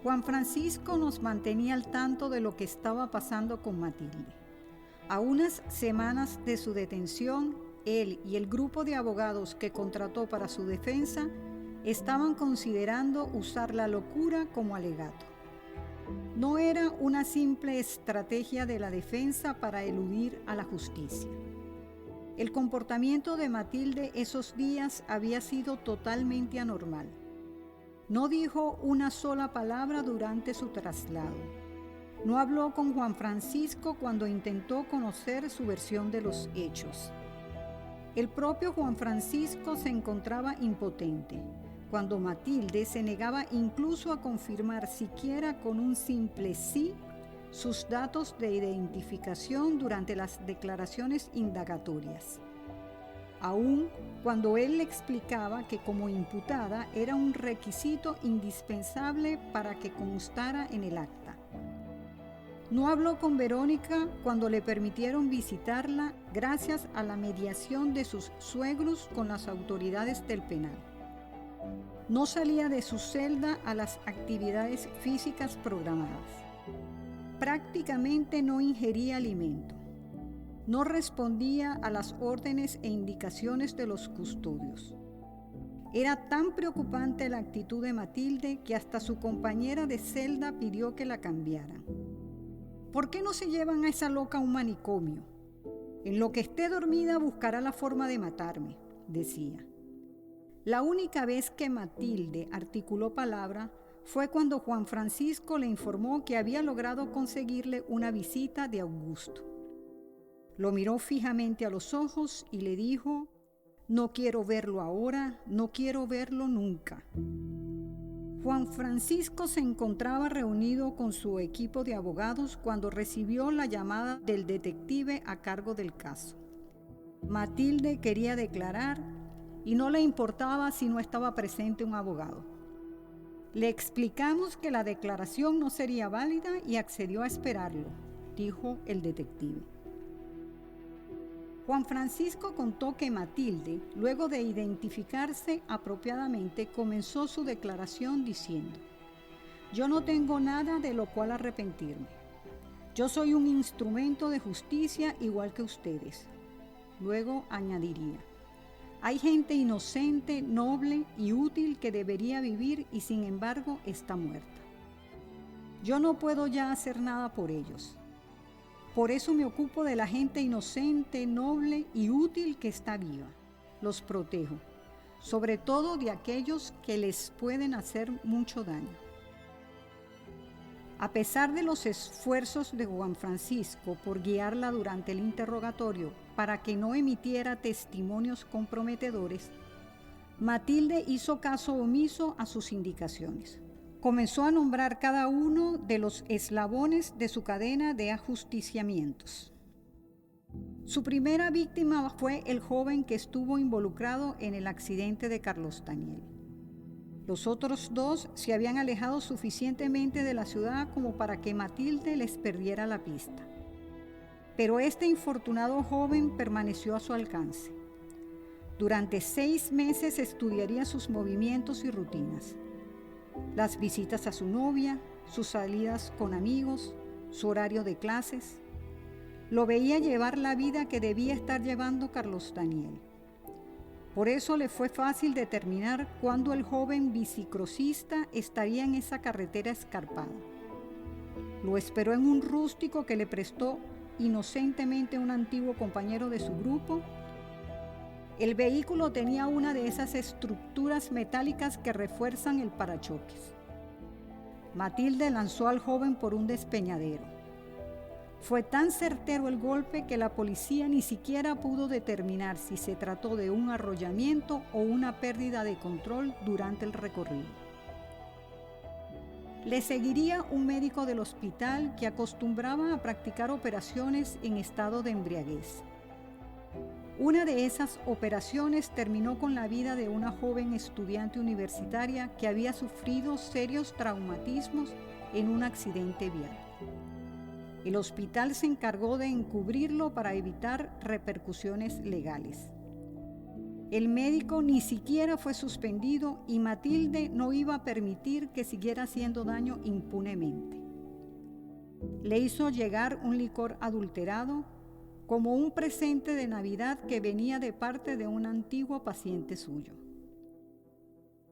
Juan Francisco nos mantenía al tanto de lo que estaba pasando con Matilde. A unas semanas de su detención, él y el grupo de abogados que contrató para su defensa estaban considerando usar la locura como alegato. No era una simple estrategia de la defensa para eludir a la justicia. El comportamiento de Matilde esos días había sido totalmente anormal. No dijo una sola palabra durante su traslado. No habló con Juan Francisco cuando intentó conocer su versión de los hechos. El propio Juan Francisco se encontraba impotente, cuando Matilde se negaba incluso a confirmar siquiera con un simple sí sus datos de identificación durante las declaraciones indagatorias. Aun cuando él le explicaba que como imputada era un requisito indispensable para que constara en el acta. No habló con Verónica cuando le permitieron visitarla gracias a la mediación de sus suegros con las autoridades del penal. No salía de su celda a las actividades físicas programadas. Prácticamente no ingería alimento. No respondía a las órdenes e indicaciones de los custodios. Era tan preocupante la actitud de Matilde que hasta su compañera de celda pidió que la cambiaran. ¿Por qué no se llevan a esa loca a un manicomio? En lo que esté dormida buscará la forma de matarme, decía. La única vez que Matilde articuló palabra fue cuando Juan Francisco le informó que había logrado conseguirle una visita de Augusto. Lo miró fijamente a los ojos y le dijo: «No quiero verlo ahora, no quiero verlo nunca». Juan Francisco se encontraba reunido con su equipo de abogados cuando recibió la llamada del detective a cargo del caso. Matilde quería declarar y no le importaba si no estaba presente un abogado. Le explicamos que la declaración no sería válida y accedió a esperarlo, dijo el detective. Juan Francisco contó que Matilde, luego de identificarse apropiadamente, comenzó su declaración diciendo: «Yo no tengo nada de lo cual arrepentirme. Yo soy un instrumento de justicia igual que ustedes». Luego añadiría: «Hay gente inocente, noble y útil que debería vivir y sin embargo está muerta. Yo no puedo ya hacer nada por ellos. Por eso me ocupo de la gente inocente, noble y útil que está viva. Los protejo, sobre todo de aquellos que les pueden hacer mucho daño». A pesar de los esfuerzos de Juan Francisco por guiarla durante el interrogatorio para que no emitiera testimonios comprometedores, Matilde hizo caso omiso a sus indicaciones. Comenzó a nombrar cada uno de los eslabones de su cadena de ajusticiamientos. Su primera víctima fue el joven que estuvo involucrado en el accidente de Carlos Daniel. Los otros dos se habían alejado suficientemente de la ciudad como para que Matilde les perdiera la pista. Pero este infortunado joven permaneció a su alcance. Durante 6 meses estudiaría sus movimientos y rutinas, las visitas a su novia, sus salidas con amigos, su horario de clases. Lo veía llevar la vida que debía estar llevando Carlos Daniel. Por eso le fue fácil determinar cuándo el joven bicicrosista estaría en esa carretera escarpada. Lo esperó en un rústico que le prestó inocentemente un antiguo compañero de su grupo. El vehículo tenía una de esas estructuras metálicas que refuerzan el parachoques. Matilde lanzó al joven por un despeñadero. Fue tan certero el golpe que la policía ni siquiera pudo determinar si se trató de un arrollamiento o una pérdida de control durante el recorrido. Le seguiría un médico del hospital que acostumbraba a practicar operaciones en estado de embriaguez. Una de esas operaciones terminó con la vida de una joven estudiante universitaria que había sufrido serios traumatismos en un accidente vial. El hospital se encargó de encubrirlo para evitar repercusiones legales. El médico ni siquiera fue suspendido y Matilde no iba a permitir que siguiera haciendo daño impunemente. Le hizo llegar un licor adulterado como un presente de Navidad que venía de parte de un antiguo paciente suyo.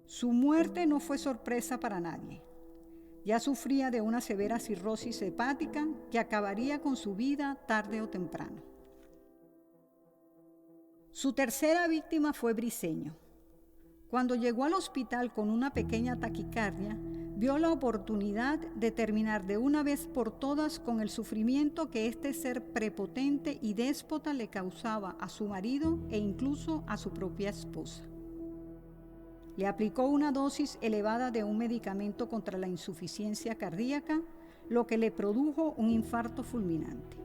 Su muerte no fue sorpresa para nadie. Ya sufría de una severa cirrosis hepática que acabaría con su vida tarde o temprano. Su tercera víctima fue Briceño. Cuando llegó al hospital con una pequeña taquicardia, vio la oportunidad de terminar de una vez por todas con el sufrimiento que este ser prepotente y déspota le causaba a su marido e incluso a su propia esposa. Le aplicó una dosis elevada de un medicamento contra la insuficiencia cardíaca, lo que le produjo un infarto fulminante.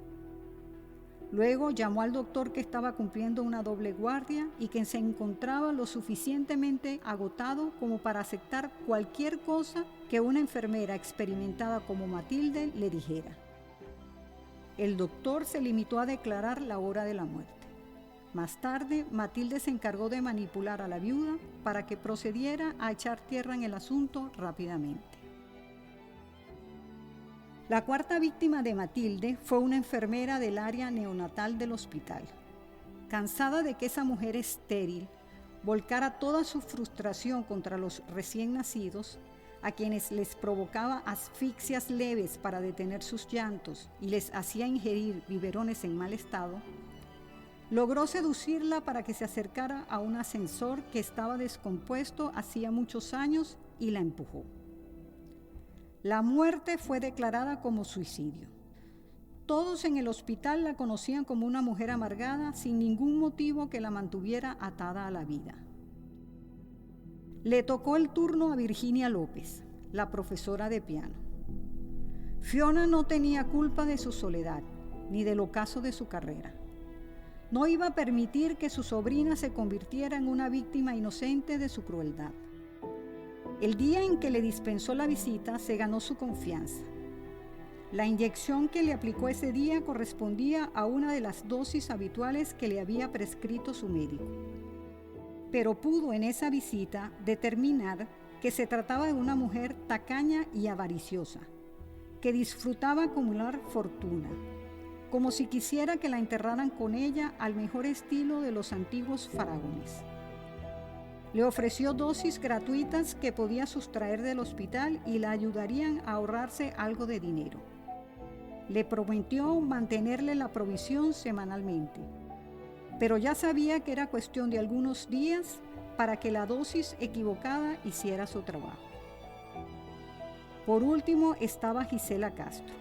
Luego llamó al doctor que estaba cumpliendo una doble guardia y que se encontraba lo suficientemente agotado como para aceptar cualquier cosa que una enfermera experimentada como Matilde le dijera. El doctor se limitó a declarar la hora de la muerte. Más tarde, Matilde se encargó de manipular a la viuda para que procediera a echar tierra en el asunto rápidamente. La cuarta víctima de Matilde fue una enfermera del área neonatal del hospital. Cansada de que esa mujer estéril volcara toda su frustración contra los recién nacidos, a quienes les provocaba asfixias leves para detener sus llantos y les hacía ingerir biberones en mal estado, logró seducirla para que se acercara a un ascensor que estaba descompuesto hacía muchos años y la empujó. La muerte fue declarada como suicidio. Todos en el hospital la conocían como una mujer amargada sin ningún motivo que la mantuviera atada a la vida. Le tocó el turno a Virginia López, la profesora de piano. Fiona no tenía culpa de su soledad ni del ocaso de su carrera. No iba a permitir que su sobrina se convirtiera en una víctima inocente de su crueldad. El día en que le dispensó la visita, se ganó su confianza. La inyección que le aplicó ese día correspondía a una de las dosis habituales que le había prescrito su médico. Pero pudo en esa visita determinar que se trataba de una mujer tacaña y avariciosa, que disfrutaba acumular fortuna, como si quisiera que la enterraran con ella al mejor estilo de los antiguos faraones. Le ofreció dosis gratuitas que podía sustraer del hospital y la ayudarían a ahorrarse algo de dinero. Le prometió mantenerle la provisión semanalmente, pero ya sabía que era cuestión de algunos días para que la dosis equivocada hiciera su trabajo. Por último estaba Gisela Castro,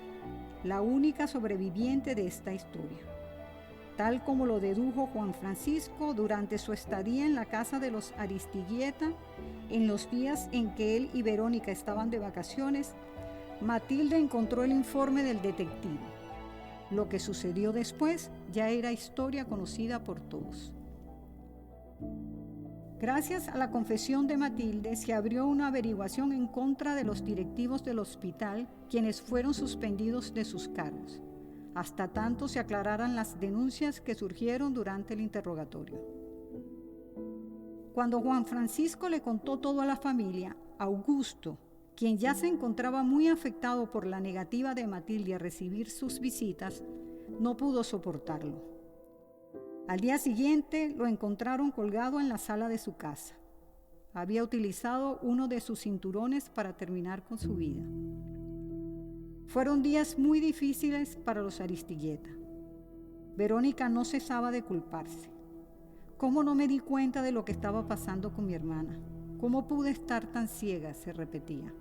la única sobreviviente de esta historia. Tal como lo dedujo Juan Francisco durante su estadía en la casa de los Aristiguieta, en los días en que él y Verónica estaban de vacaciones, Matilde encontró el informe del detective. Lo que sucedió después ya era historia conocida por todos. Gracias a la confesión de Matilde, se abrió una averiguación en contra de los directivos del hospital, quienes fueron suspendidos de sus cargos, hasta tanto se aclararan las denuncias que surgieron durante el interrogatorio. Cuando Juan Francisco le contó todo a la familia, Augusto, quien ya se encontraba muy afectado por la negativa de Matilde a recibir sus visitas, no pudo soportarlo. Al día siguiente lo encontraron colgado en la sala de su casa. Había utilizado uno de sus cinturones para terminar con su vida. Fueron días muy difíciles para los Aristigueta. Verónica no cesaba de culparse. ¿Cómo no me di cuenta de lo que estaba pasando con mi hermana? ¿Cómo pude estar tan ciega?, se repetía.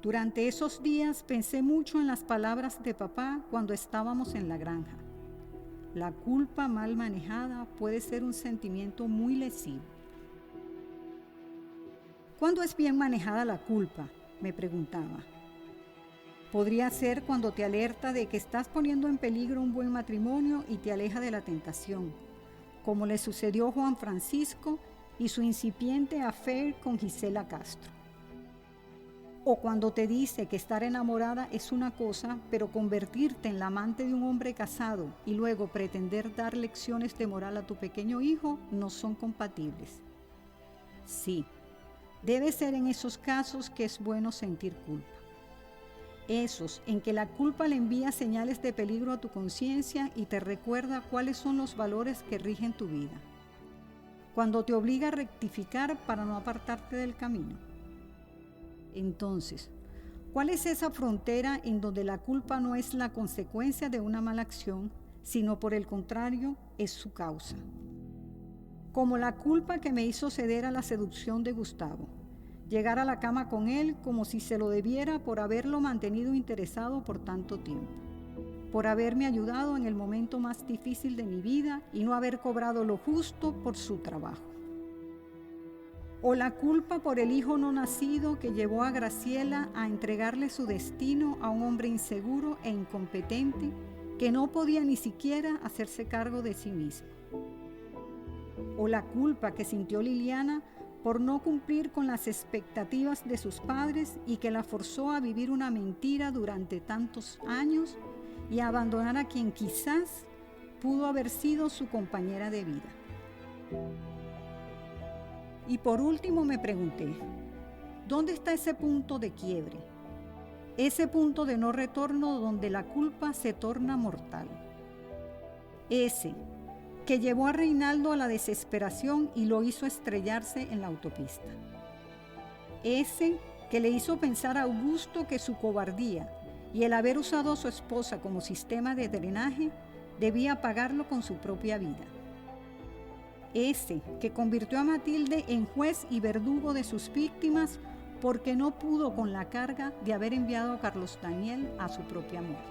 Durante esos días pensé mucho en las palabras de papá cuando estábamos en la granja. La culpa mal manejada puede ser un sentimiento muy lesivo. ¿Cuándo es bien manejada la culpa?, me preguntaba. Podría ser cuando te alerta de que estás poniendo en peligro un buen matrimonio y te aleja de la tentación, como le sucedió a Juan Francisco y su incipiente affair con Gisela Castro. O cuando te dice que estar enamorada es una cosa, pero convertirte en la amante de un hombre casado y luego pretender dar lecciones de moral a tu pequeño hijo no son compatibles. Sí, debe ser en esos casos que es bueno sentir culpa. Esos en que la culpa le envía señales de peligro a tu conciencia y te recuerda cuáles son los valores que rigen tu vida. Cuando te obliga a rectificar para no apartarte del camino. Entonces, ¿cuál es esa frontera en donde la culpa no es la consecuencia de una mala acción, sino por el contrario, es su causa? Como la culpa que me hizo ceder a la seducción de Gustavo, llegar a la cama con él como si se lo debiera por haberlo mantenido interesado por tanto tiempo, por haberme ayudado en el momento más difícil de mi vida y no haber cobrado lo justo por su trabajo. O la culpa por el hijo no nacido que llevó a Graciela a entregarle su destino a un hombre inseguro e incompetente que no podía ni siquiera hacerse cargo de sí mismo. O la culpa que sintió Liliana por no cumplir con las expectativas de sus padres y que la forzó a vivir una mentira durante tantos años y a abandonar a quien quizás pudo haber sido su compañera de vida. Y por último me pregunté, ¿dónde está ese punto de quiebre? Ese punto de no retorno donde la culpa se torna mortal. Ese que llevó a Reinaldo a la desesperación y lo hizo estrellarse en la autopista. Ese que le hizo pensar a Augusto que su cobardía y el haber usado a su esposa como sistema de drenaje debía pagarlo con su propia vida. Ese que convirtió a Matilde en juez y verdugo de sus víctimas porque no pudo con la carga de haber enviado a Carlos Daniel a su propia muerte.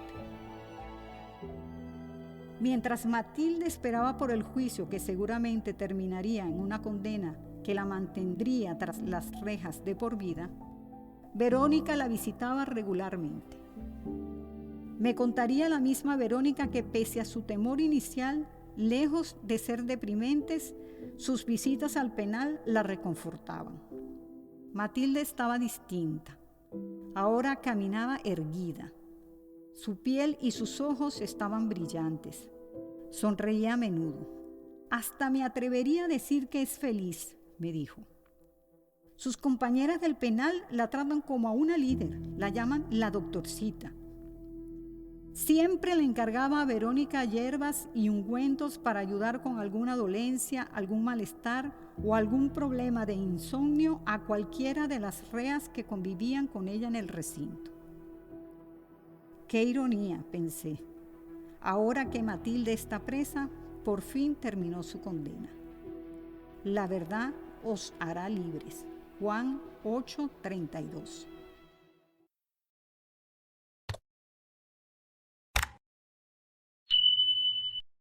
Mientras Matilde esperaba por el juicio que seguramente terminaría en una condena que la mantendría tras las rejas de por vida, Verónica la visitaba regularmente. Me contaría la misma Verónica que pese a su temor inicial, lejos de ser deprimentes, sus visitas al penal la reconfortaban. Matilde estaba distinta. Ahora caminaba erguida. Su piel y sus ojos estaban brillantes. Sonreía a menudo. Hasta me atrevería a decir que es feliz, me dijo. Sus compañeras del penal la tratan como a una líder, la llaman la doctorcita. Siempre le encargaba a Verónica hierbas y ungüentos para ayudar con alguna dolencia, algún malestar o algún problema de insomnio a cualquiera de las reas que convivían con ella en el recinto. Qué ironía, pensé. Ahora que Matilde está presa, por fin terminó su condena. La verdad os hará libres. Juan 8:32.